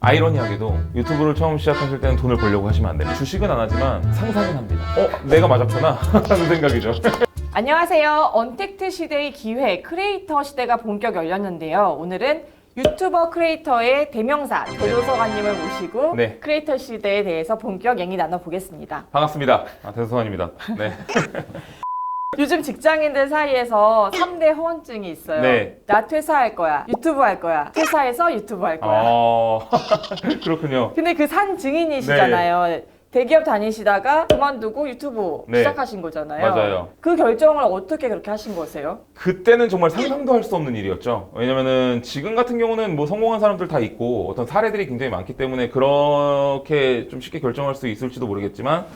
아이러니하게도 유튜브를 처음 시작하실 때는 돈을 벌려고 하시면 안 돼요. 주식은 안 하지만 상상은 합니다. 내가 맞았구나 하는 생각이죠. 안녕하세요. 언택트 시대의 기회, 크리에이터 시대가 본격 열렸는데요. 오늘은 유튜버 크리에이터의 대명사 대도서관님을 모시고 네. 크리에이터 시대에 대해서 본격 얘기 나눠보겠습니다. 반갑습니다. 대도서관입니다. 네. 요즘 직장인들 사이에서 3대 허언증이 있어요. 네. 나 퇴사할 거야, 유튜브 할 거야, 퇴사해서 유튜브 할 거야. 그렇군요. 근데 그 산 증인이시잖아요. 대기업 다니시다가 그만두고 유튜브 네. 시작하신 거잖아요. 맞아요. 그 결정을 어떻게 그렇게 하신 거세요? 그때는 정말 상상도 할 수 없는 일이었죠. 왜냐면은 지금 같은 경우는 뭐 성공한 사람들 다 있고 어떤 사례들이 굉장히 많기 때문에 그렇게 좀 쉽게 결정할 수 있을지도 모르겠지만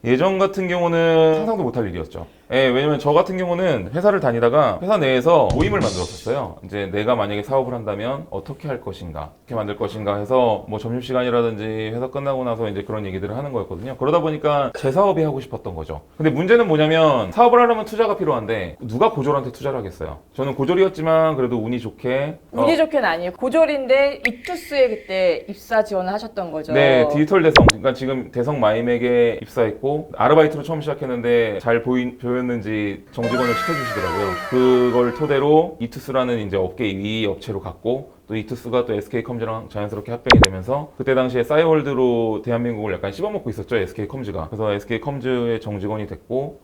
예전 같은 경우는 상상도 못할 일이었죠. 예, 왜냐면 저 같은 경우는 회사를 다니다가 회사 내에서 모임을 만들었었어요. 이제 내가 만약에 사업을 한다면 어떻게 할 것인가, 어떻게 만들 것인가 해서 뭐 점심시간이라든지 회사 끝나고 나서 이제 그런 얘기들을 하는 거였거든요. 그러다 보니까 제 사업이 하고 싶었던 거죠. 근데 문제는 뭐냐면 사업을 하려면 투자가 필요한데 누가 고졸한테 투자를 하겠어요? 저는 고졸이었지만 그래도 운이 좋게 운이 좋게는 아니에요. 고졸인데 이투스에 그때 입사 지원을 하셨던 거죠. 네, 디지털 대성. 그러니까 지금 대성 마이맥에 입사했고 아르바이트로 처음 시작했는데 잘 보였는지 정직원을 시켜주시더라고요. 그걸 토대로 이투스라는 이제 업계 2위 업체로 갔고 또 이투스가 또 SK컴즈랑 자연스럽게 합병이 되면서 그때 당시에 싸이월드로 대한민국을 약간 씹어먹고 있었죠, SK컴즈가. 그래서 SK컴즈의 정직원이 됐고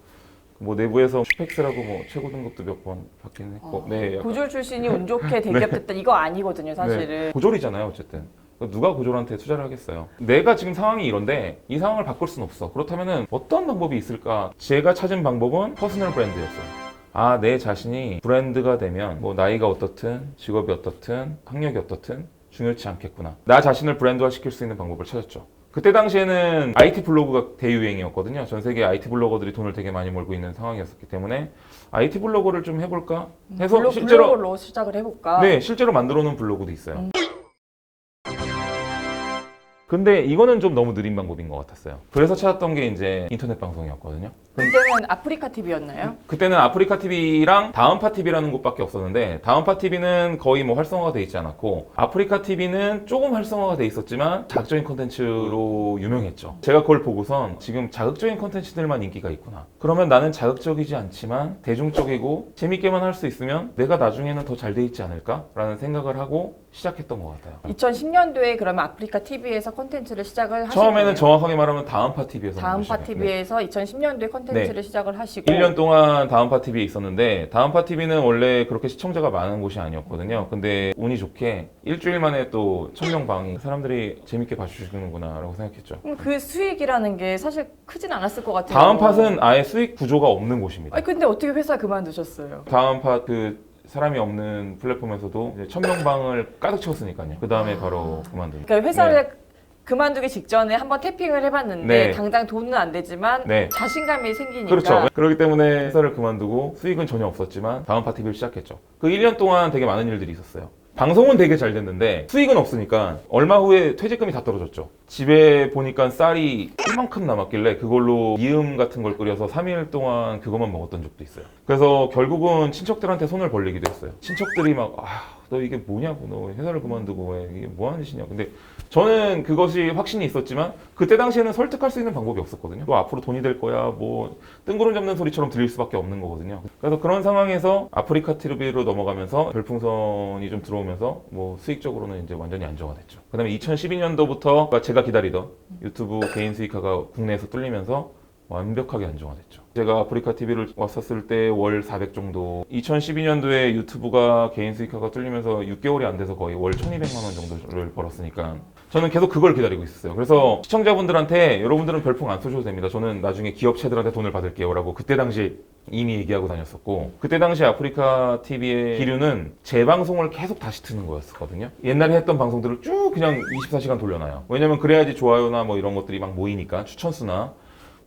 뭐 내부에서 슈펙스라고 뭐 최고 등급도 몇 번 받긴 했고. 네, 약간. 고졸 출신이 운 좋게 대기업 됐다 이거 아니거든요, 사실은. 네, 고졸이잖아요, 어쨌든. 누가 고졸한테 투자를 하겠어요? 내가 지금 상황이 이런데 이 상황을 바꿀 수는 없어. 그렇다면 어떤 방법이 있을까? 제가 찾은 방법은 퍼스널 브랜드였어요. 내 자신이 브랜드가 되면 뭐 나이가 어떻든 직업이 어떻든 학력이 어떻든 중요치 않겠구나. 나 자신을 브랜드화 시킬 수 있는 방법을 찾았죠. 그때 당시에는 IT 블로그가 대유행이었거든요. 전 세계 IT 블로거들이 돈을 되게 많이 벌고 있는 상황이었기 때문에 IT 블로거를 좀 해볼까 해서 블로그로 시작을 해볼까? 네, 실제로 만들어 놓은 블로그도 있어요. 근데 이거는 좀 너무 느린 방법인 것 같았어요. 그래서 찾았던 게 이제 인터넷 방송이었거든요. 그때는 아프리카 TV였나요? 그때는 아프리카 TV랑 다음파 TV라는 곳밖에 없었는데 다음파 TV는 거의 뭐 활성화가 돼 있지 않았고 아프리카 TV는 조금 활성화가 돼 있었지만 자극적인 콘텐츠로 유명했죠. 제가 그걸 보고선 지금 자극적인 콘텐츠들만 인기가 있구나. 그러면 나는 자극적이지 않지만 대중적이고 재밌게만 할 수 있으면 내가 나중에는 더 잘 돼 있지 않을까라는 생각을 하고 시작했던 것 같아요. 2010년도에 그러면 아프리카 TV에서 콘텐츠를 시작을 하시고 처음에는 정확하게 말하면 다음파 TV에서 다음파 TV에서 2010년도에 콘텐츠를 시작을 하시고 1년 동안 다음파 TV에 있었는데 다음파 TV는 원래 그렇게 시청자가 많은 곳이 아니었거든요. 근데 운이 좋게 일주일 만에 또 1000명 방이 사람들이 재밌게 봐주시는구나 라고 생각했죠. 그럼 그 수익이라는 게 사실 크진 않았을 것 같아요. 다음팟은 아예 수익 구조가 없는 곳입니다. 아니 근데 어떻게 회사 그만두셨어요? 다음팟 사람이 없는 플랫폼에서도 이제 1000명 방을 가득 채웠으니까요. 그 다음에 바로 그만두고. 그러니까 회사를 그만두기 직전에 한번 태핑을 해봤는데 네. 당장 돈은 안 되지만 네. 자신감이 생기니까 그렇죠. 그렇기 때문에 회사를 그만두고 수익은 전혀 없었지만 다음파 TV를 시작했죠. 그 1년 동안 되게 많은 일들이 있었어요. 방송은 되게 잘 됐는데 수익은 없으니까 얼마 후에 퇴직금이 다 떨어졌죠. 집에 보니까 쌀이 이만큼 남았길래 그걸로 미음 같은 걸 끓여서 3일 동안 그것만 먹었던 적도 있어요. 그래서 결국은 친척들한테 손을 벌리기도 했어요. 친척들이 막 너 이게 뭐냐고, 너 회사를 그만두고 왜 이게 뭐 하는 짓이냐. 근데 저는 그것이 확신이 있었지만 그때 당시에는 설득할 수 있는 방법이 없었거든요. 너 앞으로 돈이 될 거야, 뭐 뜬구름 잡는 소리처럼 들릴 수밖에 없는 거거든요. 그래서 그런 상황에서 아프리카 TV로 넘어가면서 별풍선이 좀 들어오면서 뭐 수익적으로는 이제 완전히 안정화됐죠. 그다음에 2012년도부터 제가 기다리던 유튜브 개인 수익화가 국내에서 뚫리면서 완벽하게 안정화됐죠. 제가 아프리카 TV를 왔었을 때 월 400 정도, 2012년도에 유튜브가 개인 수익화가 뚫리면서 6개월이 안 돼서 거의 월 1200만 원 정도를 벌었으니까 저는 계속 그걸 기다리고 있었어요. 그래서 시청자분들한테 여러분들은 별풍 안 쏘셔도 됩니다. 저는 나중에 기업체들한테 돈을 받을게요 라고 그때 당시 이미 얘기하고 다녔었고 그때 당시 아프리카 TV의 기류는 재방송을 계속 다시 트는 거였었거든요. 옛날에 했던 방송들을 쭉 그냥 24시간 돌려놔요. 왜냐면 그래야지 좋아요나 뭐 이런 것들이 막 모이니까 추천수나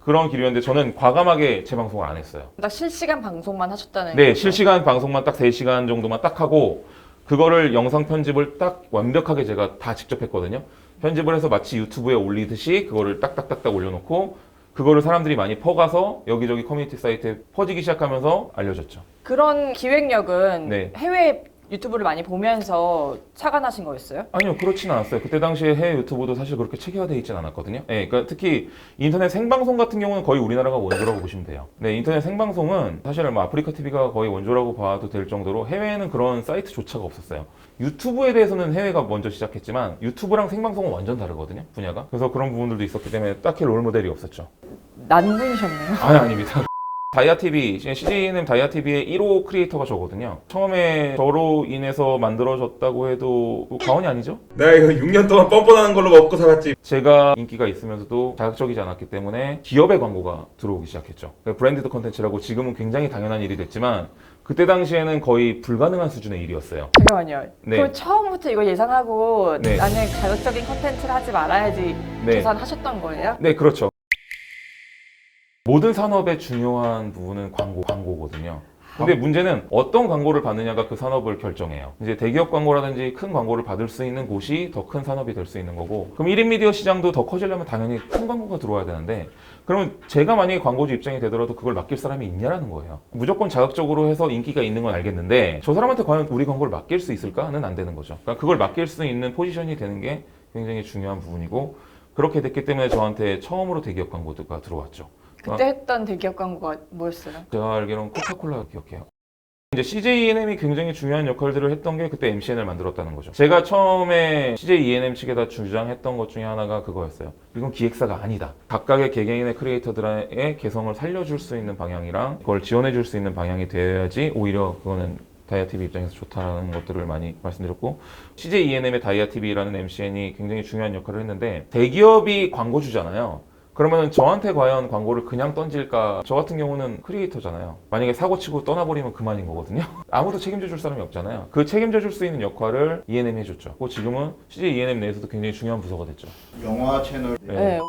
그런 기류였는데 저는 과감하게 재방송을 안 했어요. 딱 실시간 방송만 하셨다는 네, 거죠? 실시간 방송만 딱 3시간 정도만 딱 하고 그거를 영상 편집을 딱 완벽하게 제가 다 직접 했거든요. 편집을 해서 마치 유튜브에 올리듯이 그거를 딱딱딱딱 올려놓고 그거를 사람들이 많이 퍼가서 여기저기 커뮤니티 사이트에 퍼지기 시작하면서 알려졌죠. 그런 기획력은 네. 해외 유튜브를 많이 보면서 차가 나신 거였어요? 아니요, 그렇진 않았어요. 그때 당시에 해외 유튜브도 사실 그렇게 체계화되어 있진 않았거든요. 네, 그러니까 특히 인터넷 생방송 같은 경우는 거의 우리나라가 원조라고 보시면 돼요. 네, 인터넷 생방송은 사실 뭐 아프리카 TV가 거의 원조라고 봐도 될 정도로 해외에는 그런 사이트조차가 없었어요. 유튜브에 대해서는 해외가 먼저 시작했지만 유튜브랑 생방송은 완전 다르거든요, 분야가. 그래서 그런 부분들도 있었기 때문에 딱히 롤모델이 없었죠. 난분이셨네요. 아니, 아닙니다. 다이아TV, CJENM 다이아TV의 1호 크리에이터가 저거든요. 처음에 저로 인해서 만들어졌다고 해도 과언이 아니죠? 내가 이거 6년 동안 뻔뻔하는 걸로 먹고 살았지. 제가 인기가 있으면서도 자극적이지 않았기 때문에 기업의 광고가 들어오기 시작했죠. 브랜디드 컨텐츠라고 지금은 굉장히 당연한 일이 됐지만 그때 당시에는 거의 불가능한 수준의 일이었어요. 잠깐만요. 네. 그럼 처음부터 이거 예상하고 네. 나는 자극적인 컨텐츠를 하지 말아야지 네. 계산하셨던 거예요? 네, 그렇죠. 모든 산업의 중요한 부분은 광고거든요. 근데 문제는 어떤 광고를 받느냐가 그 산업을 결정해요. 이제 대기업 광고라든지 큰 광고를 받을 수 있는 곳이 더 큰 산업이 될 수 있는 거고, 그럼 1인 미디어 시장도 더 커지려면 당연히 큰 광고가 들어와야 되는데, 그러면 제가 만약에 광고주 입장이 되더라도 그걸 맡길 사람이 있냐라는 거예요. 무조건 자극적으로 해서 인기가 있는 건 알겠는데 저 사람한테 과연 우리 광고를 맡길 수 있을까는 안 되는 거죠. 그러니까 그걸 맡길 수 있는 포지션이 되는 게 굉장히 중요한 부분이고, 그렇게 됐기 때문에 저한테 처음으로 대기업 광고가 들어왔죠. 그때 했던 대기업 광고가 뭐였어요? 제가 알기로는 코카콜라 기억해요. 이제 CJENM이 굉장히 중요한 역할들을 했던 게 그때 MCN을 만들었다는 거죠. 제가 처음에 CJENM 측에다 주장했던 것 중에 하나가 그거였어요. 이건 기획사가 아니다. 각각의 개개인의 크리에이터들의 개성을 살려줄 수 있는 방향이랑 그걸 지원해줄 수 있는 방향이 되어야지 오히려 그거는 다이아TV 입장에서 좋다는 것들을 많이 말씀드렸고, CJENM의 다이아TV라는 MCN이 굉장히 중요한 역할을 했는데, 대기업이 광고주잖아요. 그러면 저한테 과연 광고를 그냥 던질까? 저 같은 경우는 크리에이터잖아요. 만약에 사고치고 떠나버리면 그만인 거거든요. 아무도 책임져 줄 사람이 없잖아요. 그 책임져 줄 수 있는 역할을 ENM이 해줬죠. 그리고 지금은 CJ ENM 내에서도 굉장히 중요한 부서가 됐죠. 영화 채널 네.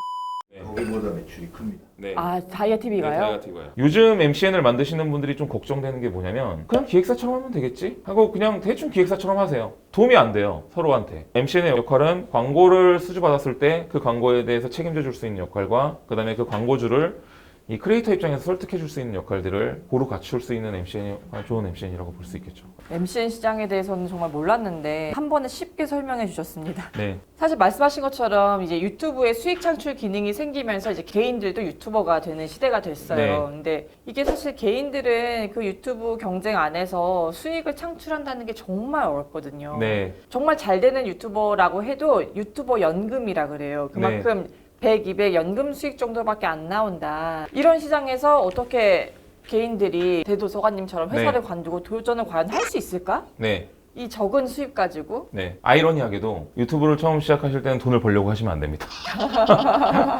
거기보다 매출이 큽니다. 네. 아, 다이아TV가요? 다이아TV가요. 요즘 MCN을 만드시는 분들이 좀 걱정되는 게 뭐냐면 그냥 기획사처럼 하면 되겠지? 하고 그냥 대충 기획사처럼 하세요. 도움이 안 돼요, 서로한테. MCN의 역할은 광고를 수주받았을 때 그 광고에 대해서 책임져 줄 수 있는 역할과 그 다음에 그 광고주를 이 크리에이터 입장에서 설득해 줄 수 있는 역할들을 고루 갖출 수 있는 MCN이 좋은 MCN이라고 볼 수 있겠죠. MCN 시장에 대해서는 정말 몰랐는데 한 번에 쉽게 설명해 주셨습니다. 네. 사실 말씀하신 것처럼 이제 유튜브에 수익 창출 기능이 생기면서 이제 개인들도 유튜버가 되는 시대가 됐어요. 네. 근데 이게 사실 개인들은 그 유튜브 경쟁 안에서 수익을 창출한다는 게 정말 어렵거든요. 네. 정말 잘 되는 유튜버라고 해도 유튜버 연금이라 그래요. 그만큼 100, 200 연금 수익 정도밖에 안 나온다. 이런 시장에서 어떻게 개인들이 대도서관님처럼 회사를 네. 관두고 도전을 과연 할 수 있을까? 네. 이 적은 수입 가지고? 네. 아이러니하게도 유튜브를 처음 시작하실 때는 돈을 벌려고 하시면 안 됩니다.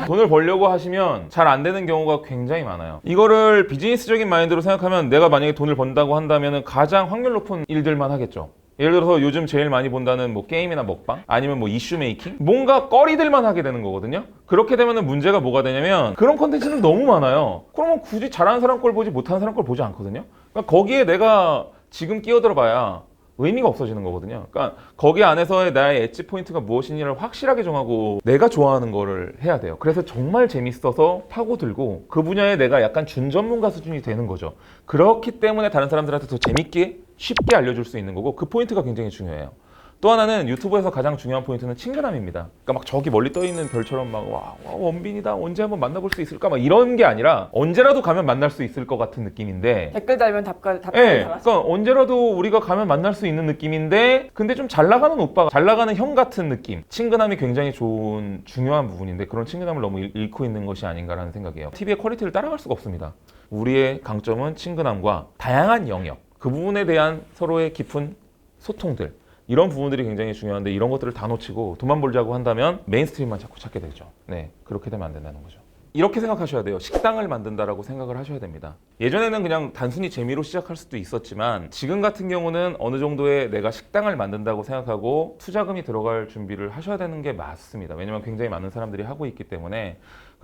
돈을 벌려고 하시면 잘 안 되는 경우가 굉장히 많아요. 이거를 비즈니스적인 마인드로 생각하면 내가 만약에 돈을 번다고 한다면 가장 확률 높은 일들만 하겠죠. 예를 들어서 요즘 제일 많이 본다는 뭐 게임이나 먹방 아니면 뭐 이슈 메이킹 뭔가 거리들만 하게 되는 거거든요. 그렇게 되면 문제가 뭐가 되냐면 그런 컨텐츠는 너무 많아요. 그러면 굳이 잘하는 사람 걸 보지 못하는 사람 걸 보지 않거든요. 그러니까 거기에 내가 지금 끼어들어 봐야 의미가 없어지는 거거든요. 그러니까 거기 안에서의 나의 엣지 포인트가 무엇인지를 확실하게 정하고 내가 좋아하는 거를 해야 돼요. 그래서 정말 재밌어서 파고들고 그 분야에 내가 약간 준전문가 수준이 되는 거죠. 그렇기 때문에 다른 사람들한테 더 재밌게 쉽게 알려줄 수 있는 거고 그 포인트가 굉장히 중요해요. 또 하나는 유튜브에서 가장 중요한 포인트는 친근함입니다. 그러니까 막 저기 멀리 떠 있는 별처럼 막 와, 원빈이다 언제 한번 만나볼 수 있을까 막 이런 게 아니라 언제라도 가면 만날 수 있을 것 같은 느낌인데 댓글 달면 답글 네, 달았어. 그러니까 언제라도 우리가 가면 만날 수 있는 느낌인데 근데 좀 잘 나가는 오빠, 잘 나가는 형 같은 느낌. 친근함이 굉장히 좋은 중요한 부분인데 그런 친근함을 너무 잃고 있는 것이 아닌가라는 생각이에요. TV의 퀄리티를 따라갈 수가 없습니다. 우리의 강점은 친근함과 다양한 영역, 그 부분에 대한 서로의 깊은 소통들, 이런 부분들이 굉장히 중요한데 이런 것들을 다 놓치고 돈만 벌자고 한다면 메인스트림만 자꾸 찾게 되죠. 네, 그렇게 되면 안 된다는 거죠. 이렇게 생각하셔야 돼요. 식당을 만든다라고 생각을 하셔야 됩니다. 예전에는 그냥 단순히 재미로 시작할 수도 있었지만 지금 같은 경우는 어느 정도의 내가 식당을 만든다고 생각하고 투자금이 들어갈 준비를 하셔야 되는 게 맞습니다. 왜냐면 굉장히 많은 사람들이 하고 있기 때문에.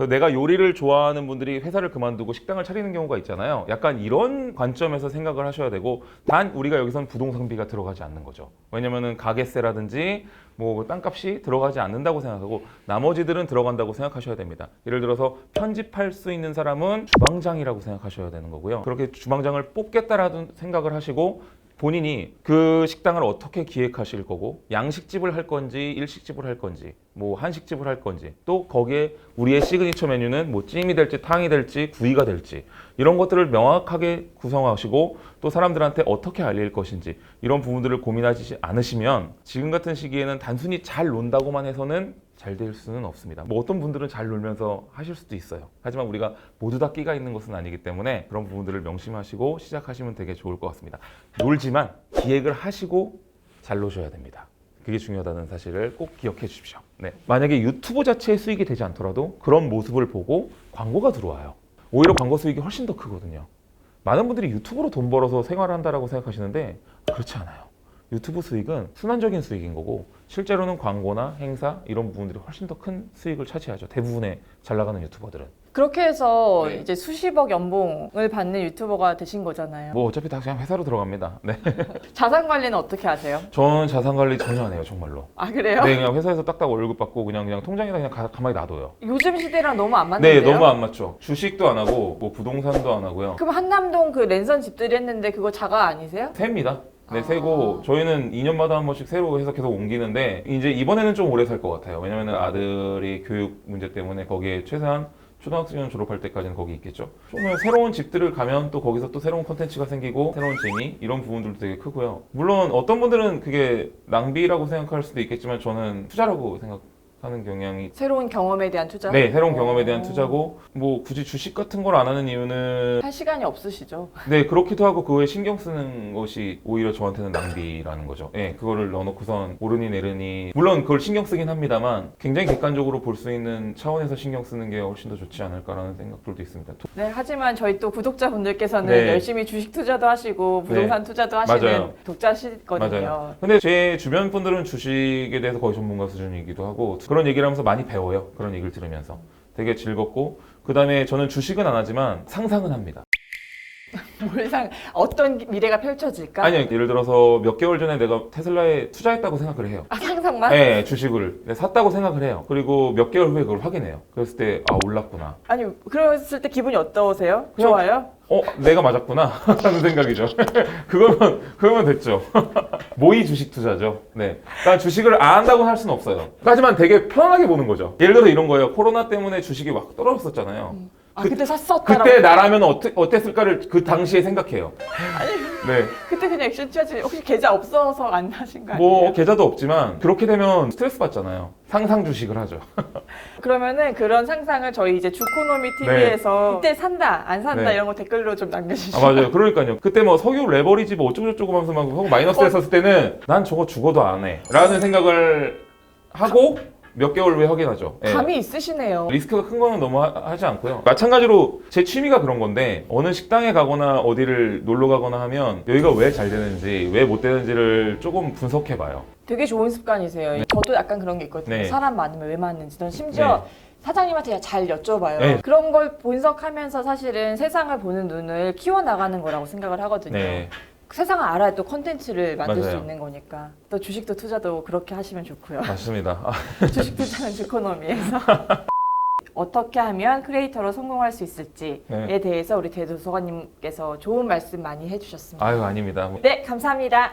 내가 요리를 좋아하는 분들이 회사를 그만두고 식당을 차리는 경우가 있잖아요. 약간 이런 관점에서 생각을 하셔야 되고 단 우리가 여기선 부동산비가 들어가지 않는 거죠. 왜냐면은 가게세라든지 뭐 땅값이 들어가지 않는다고 생각하고 나머지들은 들어간다고 생각하셔야 됩니다. 예를 들어서 편집할 수 있는 사람은 주방장이라고 생각하셔야 되는 거고요. 그렇게 주방장을 뽑겠다라는 생각을 하시고 본인이 그 식당을 어떻게 기획하실 거고 양식집을 할 건지 일식집을 할 건지 뭐 한식집을 할 건지 또 거기에 우리의 시그니처 메뉴는 뭐 찜이 될지 탕이 될지 구이가 될지 이런 것들을 명확하게 구성하시고 또 사람들한테 어떻게 알릴 것인지 이런 부분들을 고민하지 않으시면 지금 같은 시기에는 단순히 잘 논다고만 해서는 잘 될 수는 없습니다. 뭐 어떤 분들은 잘 놀면서 하실 수도 있어요. 하지만 우리가 모두 다 끼가 있는 것은 아니기 때문에 그런 부분들을 명심하시고 시작하시면 되게 좋을 것 같습니다. 놀지만 기획을 하시고 잘 노셔야 됩니다. 그게 중요하다는 사실을 꼭 기억해 주십시오. 네. 만약에 유튜브 자체의 수익이 되지 않더라도 그런 모습을 보고 광고가 들어와요. 오히려 광고 수익이 훨씬 더 크거든요. 많은 분들이 유튜브로 돈 벌어서 생활한다라고 생각하시는데 그렇지 않아요. 유튜브 수익은 순환적인 수익인 거고 실제로는 광고나 행사 이런 부분들이 훨씬 더 큰 수익을 차지하죠. 대부분의 잘 나가는 유튜버들은. 그렇게 해서 네. 이제 수십억 연봉을 받는 유튜버가 되신 거잖아요. 뭐 어차피 다 그냥 회사로 들어갑니다. 네. 자산 관리는 어떻게 하세요? 저는 자산 관리 전혀 안 해요, 정말로. 아 그래요? 네, 그냥 회사에서 딱딱 월급 받고 그냥 통장에다 그냥 가만히 놔둬요. 요즘 시대랑 너무 안 네, 맞는데요? 너무 안 맞죠. 주식도 안 하고 뭐 부동산도 안 하고요. 그럼 한남동 그 랜선 집들이 했는데 그거 자가 아니세요? 새입니다. 네, 아. 새고 저희는 2년마다 한 번씩 새로 해서 계속 옮기는데 이제 이번에는 좀 오래 살 것 같아요. 왜냐면은 아들이 교육 문제 때문에 거기에 최소한 초등학생 졸업할 때까지는 거기 있겠죠. 정말 새로운 집들을 가면 또 거기서 또 새로운 콘텐츠가 생기고 새로운 재미 이런 부분들도 되게 크고요. 물론 어떤 분들은 그게 낭비라고 생각할 수도 있겠지만 저는 투자라고 생각하는 경향이 새로운 경험에 대한 투자? 네, 새로운 경험에 대한 투자고 뭐 굳이 주식 같은 걸 안 하는 이유는 할 시간이 없으시죠? 네, 그렇기도 하고 그거에 신경 쓰는 것이 오히려 저한테는 낭비라는 거죠. 예, 그거를 넣어놓고선 오르니 내리니 물론 그걸 신경 쓰긴 합니다만 굉장히 객관적으로 볼 수 있는 차원에서 신경 쓰는 게 훨씬 더 좋지 않을까라는 생각들도 있습니다. 네, 하지만 저희 또 구독자분들께서는 네. 열심히 주식 투자도 하시고 부동산 투자도 하시는 맞아요. 독자시거든요. 맞아요. 근데 제 주변 분들은 주식에 대해서 거의 전문가 수준이기도 하고 그런 얘기를 하면서 많이 배워요. 그런 얘기를 들으면서 되게 즐겁고 그 다음에 저는 주식은 안 하지만 상상은 합니다. 어떤 미래가 펼쳐질까? 아니요, 예를 들어서 몇 개월 전에 내가 테슬라에 투자했다고 생각을 해요. 아, 상상만? 네, 주식을 샀다고 생각을 해요. 그리고 몇 개월 후에 그걸 확인해요. 그랬을 때 아, 올랐구나. 아니, 그랬을 때 기분이 어떠세요? 그냥- 좋아요? 내가 맞았구나 하는 생각이죠. 그러면 됐죠. 모의 주식 투자죠. 네. 그러니까 주식을 안 한다고 할 수는 없어요. 하지만 되게 편하게 보는 거죠. 예를 들어 이런 거예요. 코로나 때문에 주식이 막 떨어졌었잖아요. 아, 그때 샀었다라고? 그때 나라면 어땠을까를 그 당시에 생각해요. 네. 그때 그냥 액션 취하지 혹시 계좌 없어서 안 하신 거 아니에요? 뭐 계좌도 없지만 그렇게 되면 스트레스 받잖아요. 상상 주식을 하죠. 그러면은 그런 상상을 저희 이제 주코노미 TV에서 이때 산다, 안 산다 네. 이런 거 댓글로 좀 남겨주시죠. 아, 맞아요. 그러니까요. 그때 뭐 석유 레버리지 뭐 어쩌고저쩌고 하면서 막 석유 마이너스 했었을 때는 난 저거 죽어도 안 해. 라는 생각을 하고 몇 개월 후에 확인하죠. 예. 감이 있으시네요. 리스크가 큰 거는 너무 하지 않고요. 마찬가지로 제 취미가 그런 건데 어느 식당에 가거나 어디를 놀러 가거나 하면 여기가 왜 잘 되는지 왜 못 되는지를 조금 분석해 봐요. 되게 좋은 습관이세요. 저도 약간 그런 게 있거든요. 네. 사람 많으면 왜 많은지. 전 심지어 사장님한테 잘 여쭤봐요. 네. 그런 걸 분석하면서 사실은 세상을 보는 눈을 키워나가는 거라고 생각을 하거든요. 네. 세상을 알아야 또 컨텐츠를 만들 수 맞아요. 있는 거니까. 또 주식도 투자도 그렇게 하시면 좋고요. 맞습니다. 주식 투자는 주코노미에서. 어떻게 하면 크리에이터로 성공할 수 있을지에 네. 대해서 우리 대도서관님께서 좋은 말씀 많이 해주셨습니다. 아유, 아닙니다. 네, 감사합니다.